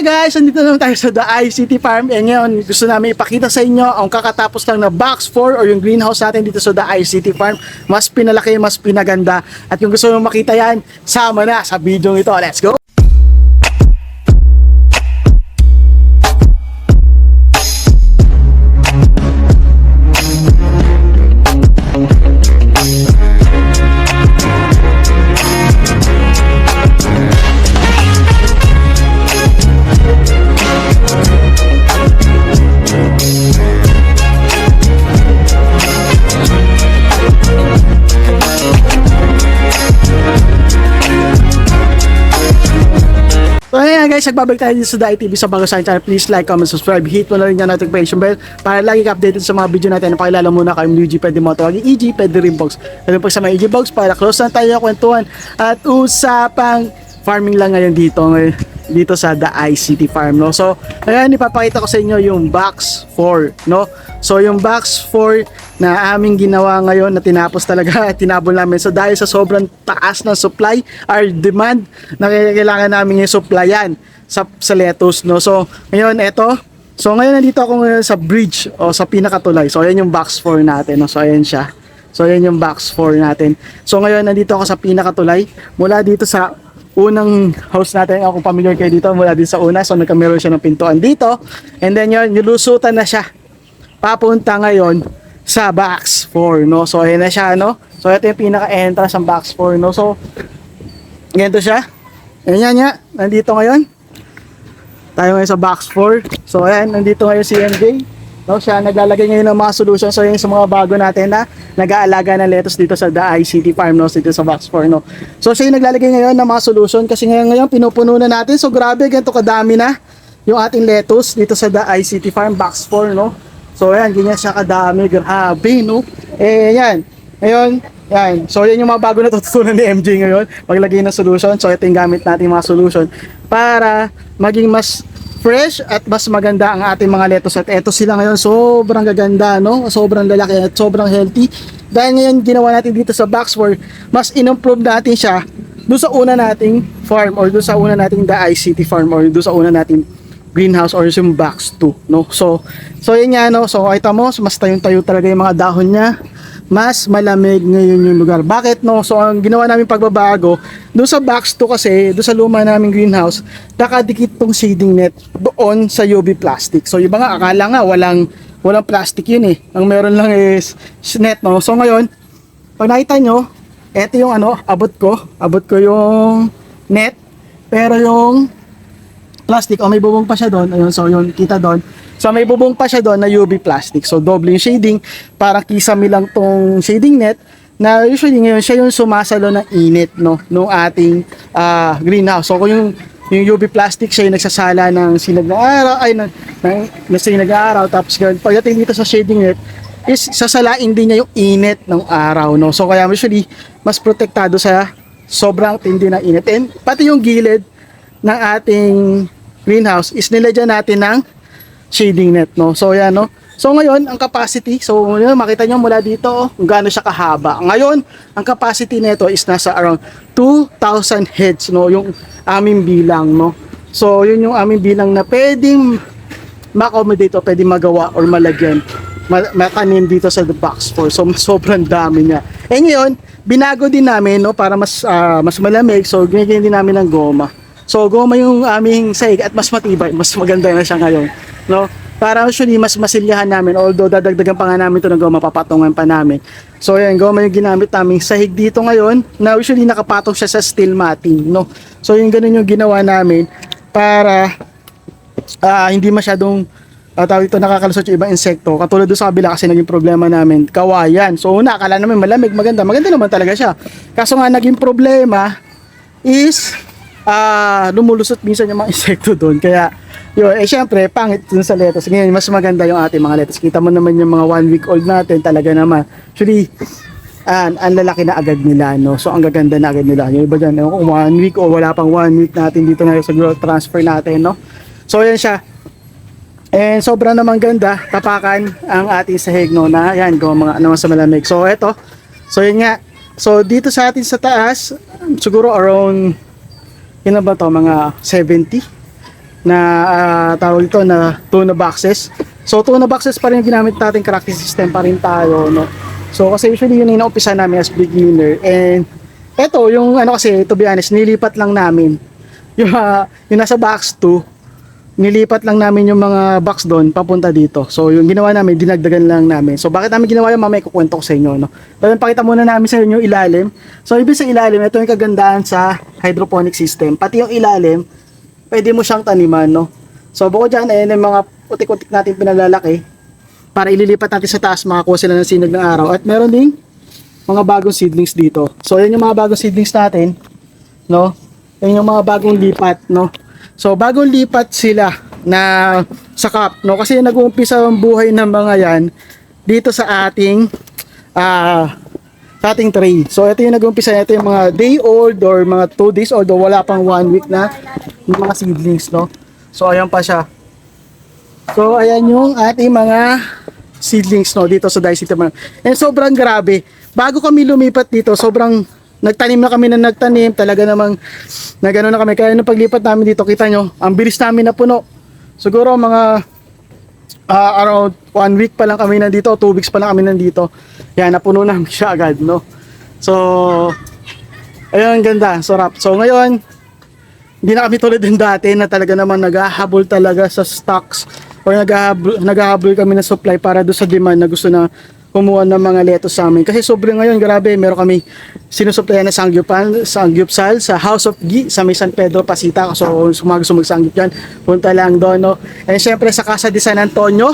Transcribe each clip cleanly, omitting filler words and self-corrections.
nga guys, andito naman tayo sa The ICT Farm. Ngayon, gusto namin ipakita sa inyo ang kakatapos lang na box 4 or yung greenhouse natin dito sa The ICT Farm. Mas pinalaki, mas pinaganda. At kung gusto nyo makita yan, sama na sa video ito. Let's go! So ayan guys, nagbabalik tayo dito sa The ITV sa bago sa channel. Please like, comment, subscribe, hit mo na rin yung notification bell para lagi ka updated sa mga video natin. Pakilala muna kayong UG, pwede mo tawagin EG, pwede rin box. Pwede po sa mga EG box para close na tayo kwentuhan at usapang farming lang ngayon dito sa The ICT Farm, no? So ayan, ipapakita ko sa inyo yung box 4, no? So yung box 4 na aming ginawa ngayon na tinapos talaga, tinabol namin. So dahil sa sobrang taas ng supply or demand na kailangan namin yung supplyan sa lettuce, no? So ngayon eto, so ngayon nandito ako ngayon sa bridge o sa pinakatulay. So ayan yung box 4 natin, no? So ayan siya. So ayan yung box 4 natin. So ngayon nandito ako sa pinakatulay mula dito sa unang house natin. Ako familiar kayo dito mula din sa una. So nagkameron siya ng pintuan dito. And then yun, nilusutan na siya. Papunta ngayon sa box 4, no? So ayan na siya, no? So ito yung pinaka-entrance ng box 4, no? So ganito siya. Ayan nga, nandito ngayon. Tayo ngayon sa box 4. So ayan, nandito ngayon si MJ. No, siya naglalagay ngayon ng mga solution. So yun sa mga bago natin na nag-aalaga ng lettuce dito sa The ICT Farm, no? Dito sa box 4, no? So siya yung naglalagay ngayon ng mga solution kasi ngayon pinupuno na natin. So grabe, ganito kadami na yung ating lettuce dito sa The ICT Farm box 4, no? So ayan, ganyan siya kadami, grabe, no? Yan, ngayon, yan. So yan yung mga bago na tututunan ni MJ ngayon, maglagay ng solution. So ito yung gamit natin mga solution para maging mas fresh at mas maganda ang ating mga lettuce. At eto sila ngayon, sobrang gaganda, no? Sobrang lalaki at sobrang healthy. Dahil ngayon ginawa natin dito sa box 4, mas in-improve natin siya doon sa una nating farm or doon sa una nating The ICT Farm or doon sa una nating greenhouse or yung box 2, no? So yun nga, no? So kita mo, mas tayong-tayo talaga yung mga dahon niya. Mas malamig ngayon yung lugar. Bakit, no? So ang ginawa namin pagbabago doon sa box 2 kasi, doon sa luma naming greenhouse, nakadikit tong shading net doon sa UV plastic. So yung mga akala nga walang plastic yun eh. Ang meron lang is net, no? So ngayon, pag nakita nyo, eto yung abot ko yung net, pero yung plastic, may bubong pa siya doon. Ayun, so yun, kita doon. So may bubong pa siya doon na UV plastic. So double yung shading, parang kisame lang tong shading net na usually ngayon siya yung sumasalo ng init, no, nung ating greenhouse. So kung yung UV plastic siya yung nagsasala ng sinag ng araw, ng sinag ng araw, tapos pagdating dito sa shading net is sasalain din niya yung init ng araw, no. So kaya usually mas protektado sa sobrang tindi ng init. And pati yung gilid ng ating greenhouse is nilagyan natin ng shading net, no. So yan, no. So ngayon ang capacity, so yun, makita nyo mula dito kung gaano siya kahaba. Ngayon ang capacity nito is nasa around 2,000 heads, no, yung aming bilang, no. So yun yung aming bilang na pwedeng ma-accommodate o pwedeng magawa or malagyan matanim dito sa the box 4. So sobrang dami niya. Ngayon binago din namin, no, para mas malamig. So ginigyan din namin ng goma. So goma yung aming sahig at mas matibay, mas maganda na siya ngayon, no? Para usually mas masilyahan namin, although dadagdagan pa nga namin ito ng goma, papatungan pa namin. So yan, goma yung ginamit naming sahig dito ngayon, na usually nakapatong siya sa steel matting, no? So yung ganun yung ginawa namin para hindi masyadong tawag ito nakakalusot yung ibang insekto. Katulad doon sa kabila kasi naging problema namin, kawayan. So una, akala namin malamig, maganda naman talaga siya. Kaso nga naging problema is lumulusot minsan yung mga insekto doon. Kaya yun, syempre pangit dun sa lettuce. Ngayon mas maganda yung ating mga lettuce. Kita mo naman yung mga 1 week old natin, talaga naman actually ang lalaki na agad nila, no. So ang gaganda na agad nila. Yung iba dyan, kung 1 week o wala pang 1 week natin dito na sa growth transfer natin, no. So yan siya. And sobrang naman ganda, tapakan ang ating sahig, no, na yan, kung mga sa malamig. So eto, so yun nga. So dito sa atin sa taas, siguro around, yun na ba to, mga 70 na tawag ito na tuna boxes. So tuna boxes pa rin yung ginamit natin, cracking system pa rin tayo, no. So kasi usually yun yung naumpisa namin as beginner, and eto yung ano, kasi to be honest, nilipat lang namin yung, yung nasa box 2, nilipat lang namin yung mga box doon papunta dito. So yung ginawa namin, dinagdagan lang namin. So bakit namin ginawa yun, mamaya kukwento ko sa inyo, no. Pero pakita muna namin sa inyo yung ilalim. So ibig sa ilalim, ito yung kagandahan sa hydroponic system, pati yung ilalim pwede mo siyang taniman, no. So bukod dyan, ayan yung mga putik-putik natin pinalalaki para ililipat natin sa taas, makakuha sila ng sinag ng araw. At meron ding mga bagong seedlings dito. So ayan yung mga bagong seedlings natin, no. Ayan yung mga bagong lipat, no. So bagong lipat sila na sa cup, no, kasi nag-uumpisa ang buhay ng mga yan dito sa ating sa ating tray. So ito yung nag-uumpisa, ito yung mga day old or mga 2 days old, o wala pang 1 week na yung mga seedlings, no. So ayan pa siya. So ayan yung ating mga seedlings, no, dito sa Daisy Farm. And sobrang grabe. Bago kami lumipat dito, sobrang nagtanim na kami na nagtanim, talaga namang nagano na kami. Kaya nung paglipat namin dito, kita nyo, ang bilis namin na puno. Siguro mga around 1 week pa lang kami nandito, 2 weeks pa lang kami nandito. Yan, napuno namin siya agad, no. So ayun, ganda, sarap. So ngayon, hindi na kami tulad din dati na talaga naman naghahabol talaga sa stocks, or naghahabol kami ng supply para doon sa demand na gusto na kumuha ng mga lettuce sa amin. Kasi sobrang ngayon, grabe, meron kami sinusuplayan na sangyupsal sa House of Ghee sa may San Pedro, Pasita. So gusto magsangyup dyan, punta lang doon, no. And syempre sa Casa de San Antonio.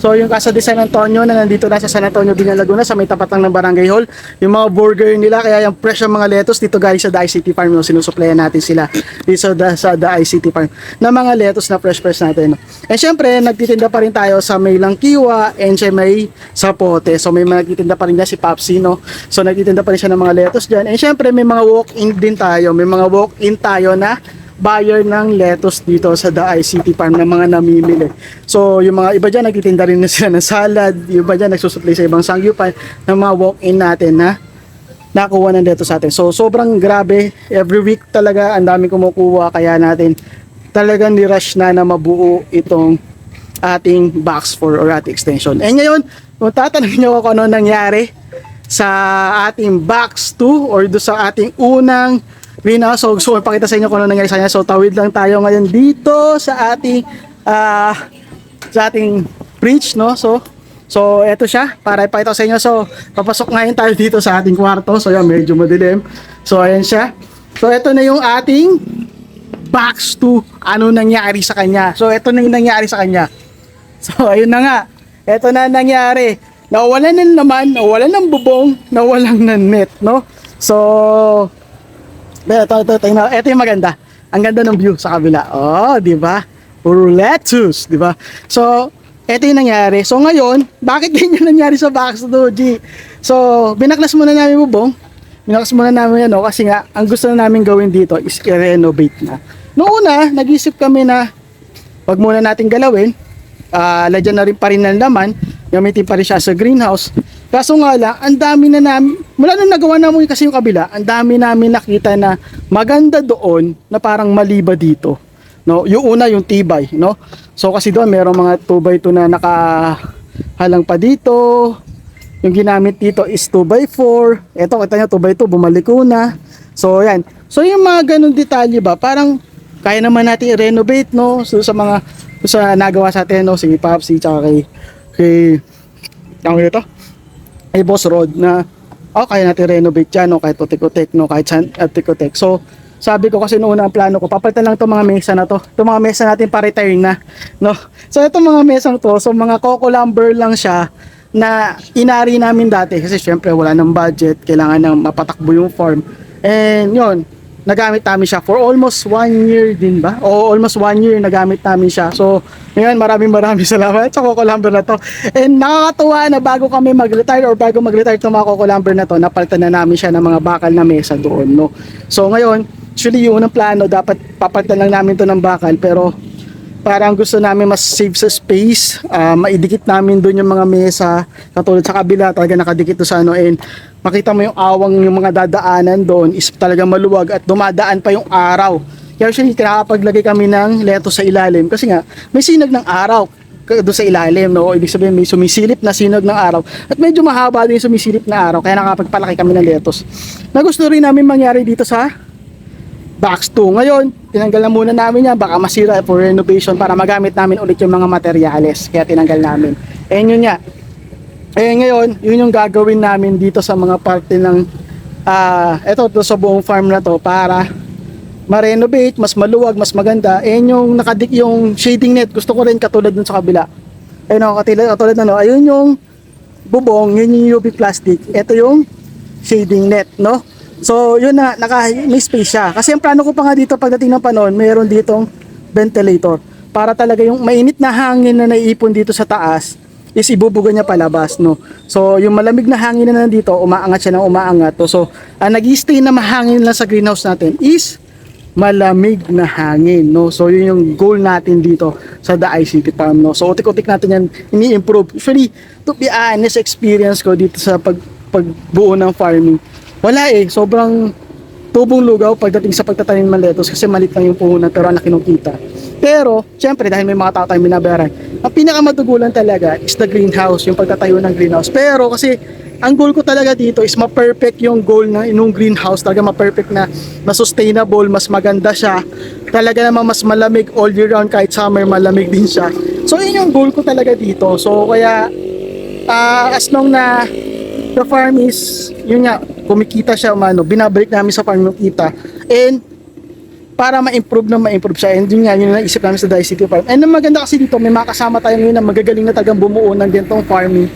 So yung Casa de San Antonio na nandito na sa San Antonio, Bina Laguna, sa may tapat lang ng Barangay Hall. Yung mga burger nila, kaya yung fresh ng mga lettuce dito guys sa The ICT Farm, no, sinusuplayan natin sila dito sa The ICT Farm na mga lettuce na fresh natin, no. And syempre, nagtitinda pa rin tayo sa may Langkiwa and sa may Sapote. So may mga nagtitinda pa rin niya si Papsi, no. So nagtitinda pa rin siya ng mga lettuce dyan. And syempre, may mga walk-in din tayo. May mga walk-in tayo na buyer ng lettuce dito sa The ICT Farm ng mga namimili. So yung mga iba dyan nagtitinda rin na sila ng salad, yung iba dyan nagsusupply sa ibang sangyupan ng mga walk-in natin na nakuha ng lettuce sa atin. So sobrang grabe, every week talaga ang daming kumukuha, kaya natin talagang ni-rush na mabuo itong ating box 4 or ating extension. And ngayon, kung tatanungin nyo ako ano nangyari sa ating box 2 or do sa ating unang greenhouse, so gusto ko ipakita sa inyo kung ano nangyari sa kanya. So tawid lang tayo ngayon dito sa ating fridge, no. So eto siya, para ipakita ko sa inyo. So papasok ngayon tayo dito sa ating kwarto. So yan, medyo madilim. So ayan siya. So eto na yung ating box 2. Ano nangyari sa kanya? So eto na yung nangyari sa kanya. So ayun na nga, eto na nangyari. Nawalan ng laman, nawalan ng bubong, nawalan ng net, no. So ito yung maganda. Ang ganda ng view sa kabila. Oh, di ba? Puro lettuce, di ba? So, ito yung nangyari. So, ngayon, bakit ganyan nangyari sa box 2, G? So, binaklas muna namin bubong. Binaklas muna namin yan, no? Kasi nga, ang gusto na namin gawin dito is i-renovate na. Noong una, nag-isip kami na wag muna natin galawin. Lagyan na rin pa rin ng laman. Gamitin pa rin siya sa greenhouse. Kaso nga lang, ang dami na namin, mula nung nagawa namin kasi yung kabila, ang dami namin nakita na maganda doon na parang maliba dito, no. Yung una, yung tibay, no. So kasi doon merong mga 2x2 na nakahalang pa dito. Yung ginamit dito is 2x4. Ito, kita nyo, 2x2, bumaliko na. So yan. So yung mga ganun detalye ba, parang kaya naman natin i-renovate, no. So sa nagawa sa atin, no, si Papsi tsaka kay ang ito ay Boss Rod na kaya natin renovate yan, no, kahit putik-putik, no, kahit putik-putik. So sabi ko kasi noon ang plano ko, papalitan lang itong mga mesa na to. Itong mga mesa natin pa-retire na, no. So itong mga mesang to, so mga coco lumber lang siya na inari namin dati kasi syempre wala nang budget, kailangan nang mapatakbo yung farm. And yun, nagamit namin siya for almost 1 year din ba? O almost 1 year nagamit namin siya. So ngayon, maraming salamat sa coco lumber na to. And nakakatuwa na bago kami mag-retire or bago mag-retire itong mga coco lumber na to, napalitan na namin siya ng mga bakal na mesa doon, no. So ngayon, actually yung unang plano, dapat papalitan lang namin to ng bakal, pero parang gusto namin mas save sa space, maidikit namin doon yung mga mesa, katulad sa kabila, talaga nakadikit to sa ano, and makita mo yung awang, yung mga dadaanan doon is talaga maluwag at dumadaan pa yung araw. Kaya usually nakakapaglagay kami ng lettuce sa ilalim kasi nga may sinag ng araw doon sa ilalim, no? Ibig sabihin may sumisilip na sinag ng araw at medyo mahaba din yung sumisilip na araw kaya nakapagpalaki kami ng lettuce. Na gusto rin namin mangyari dito sa box 2. Ngayon, tinanggal na muna namin yan, baka masira for renovation para magamit namin ulit yung mga materyales. Kaya tinanggal namin. Yun nga. Ngayon, yun yung gagawin namin dito sa mga parte ng eto sa buong farm na to para ma-renovate, mas maluwag, mas maganda. Yung nakadik yung shading net, gusto ko rin katulad dun sa kabila. Katulad na no, ayun yung bubong, yun yung UV plastic. Ito yung shading net, no? So, yun na, may space siya. Kasi ang plano ko pa nga dito pagdating ng panahon, mayroon ditong ventilator. Para talaga yung mainit na hangin na naiipon dito sa taas, is ibubuga niya palabas, no? So, yung malamig na hangin na nandito, umaangat siya ng umaangat. So, ang nag-i-stay na mahangin lang sa greenhouse natin is malamig na hangin, no? So yun yung goal natin dito sa The ICT Farm, no? So utik-utik natin yan ini-improve. Usually, to be honest, experience ko dito sa pagbuo ng farming, wala sobrang tubong lugaw pagdating sa pagtatanim ng lettuce kasi malit lang yung puhunan pero ang laki ng kita. Pero, syempre dahil may mga tao tayong binabayaran, ang pinakamadugulan talaga is the greenhouse, yung pagtatayo ng greenhouse. Pero kasi ang goal ko talaga dito is ma-perfect yung goal na inong greenhouse, talaga ma-perfect na sustainable, mas maganda siya, talaga naman mas malamig all year round, kahit summer malamig din siya. So yun yung goal ko talaga dito. So kaya as long na the farm is, yun nga, kumikita siya, binabalik namin sa farm yung kita, and para ma-improve siya, and yun nga, yun naisip namin sa The ICT Farm. And ang maganda kasi dito, may makasama tayo ngayon na magagaling na tagang bumuo ng gantong farming,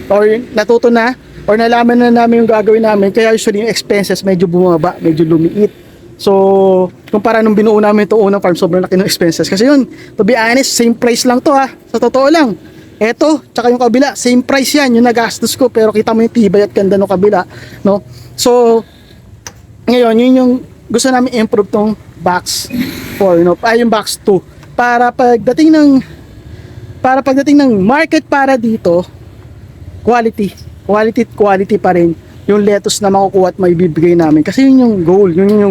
or natuto na, or nalaman na namin yung gagawin namin, kaya usually yung expenses medyo bumaba, medyo lumiit. So, kumpara nung binuo namin itong unang farm, sobrang laki ng expenses. Kasi yun, to be honest, same price lang to sa totoo lang. Eto, tsaka yung kabila, same price yan, yung nagastos ko, pero kita mo yung tibay at ganda ng kabila, no? So, ngayon, yun yung gusto namin improve tong box 4, no? Yung box 2. Para pagdating ng market para dito, quality pa rin yung lettuce na makukuha at may bibigay namin. Kasi yun yung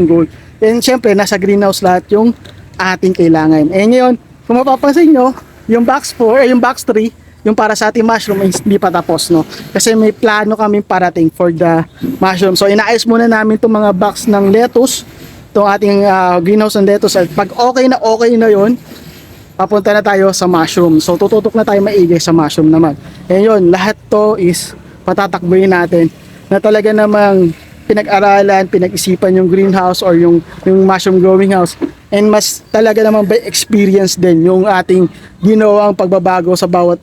goal, And syempre, nasa greenhouse lahat yung ating kailangan. Ngayon, kung mapapansin nyo, yung box 4, yung box 3, yung para sa ating mushroom is hindi pa tapos, no? Kasi may plano kaming parating for the mushroom. So, inaayos muna namin itong mga box ng lettuce, itong ating greenhouse ng lettuce. At pag okay na yun, papunta na tayo sa mushroom. So, tututok na tayo maigi sa mushroom naman. Yun, lahat to is patatakbuhin natin na talaga namang pinag-aralan, pinag-isipan yung greenhouse or yung mushroom growing house, and mas talaga namang by experience din yung ating ginawang pagbabago sa bawat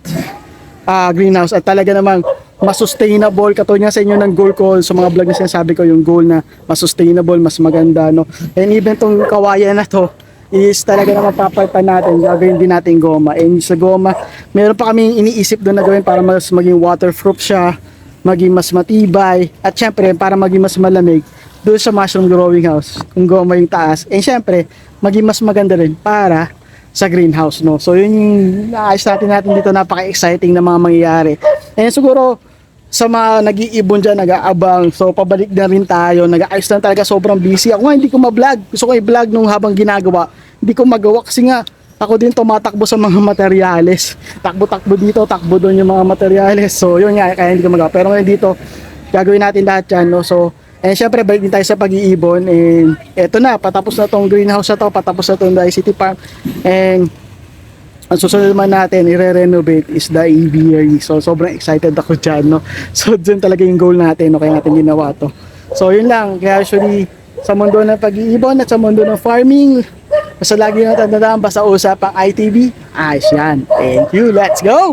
greenhouse, at talaga namang mas sustainable. Katulad nga sa inyo ng goal ko sa mga vlog na sinasabi ko, yung goal na mas sustainable, mas maganda, no? And even tong kawayan na to is talaga naman papalitan natin, gagawin din natin goma. And sa goma, meron pa kaming iniisip doon na gawin para mas maging waterproof siya, maging mas matibay, at syempre para maging mas malamig doon sa mushroom growing house kung goma yung taas, and syempre maging mas maganda rin para sa greenhouse, no? So yun yung naayos natin dito, napaka-exciting na mga mangyayari. And siguro sa mga nag-iibon dyan, nag-aabang, so pabalik na rin tayo, nag-aayos lang talaga, sobrang busy. Ako nga hindi ko ma-vlog, gusto ko i-vlog nung habang ginagawa, hindi ko magawa kasi nga ako din tumatakbo sa mga materyales. Takbo-takbo dito, takbo doon yung mga materyales. So, yun nga, kaya hindi ko magawa. Pero ngayon dito, gagawin natin lahat yan, no? So, syempre, balik din tayo sa pag-iibon. And eto na, patapos na tong greenhouse na to, patapos na tong The ICT Farm. And ang susunod naman natin, i-renovate is the aviary. So, sobrang excited ako dyan, no? So, dun talaga yung goal natin, no? Kaya natin ginawa to. So, yun lang. Kaya actually, sa mundo ng pag-iibon at sa mundo ng farming, basta lagi na tandaan, basta usapang ITV, ayos yan. Thank you, let's go!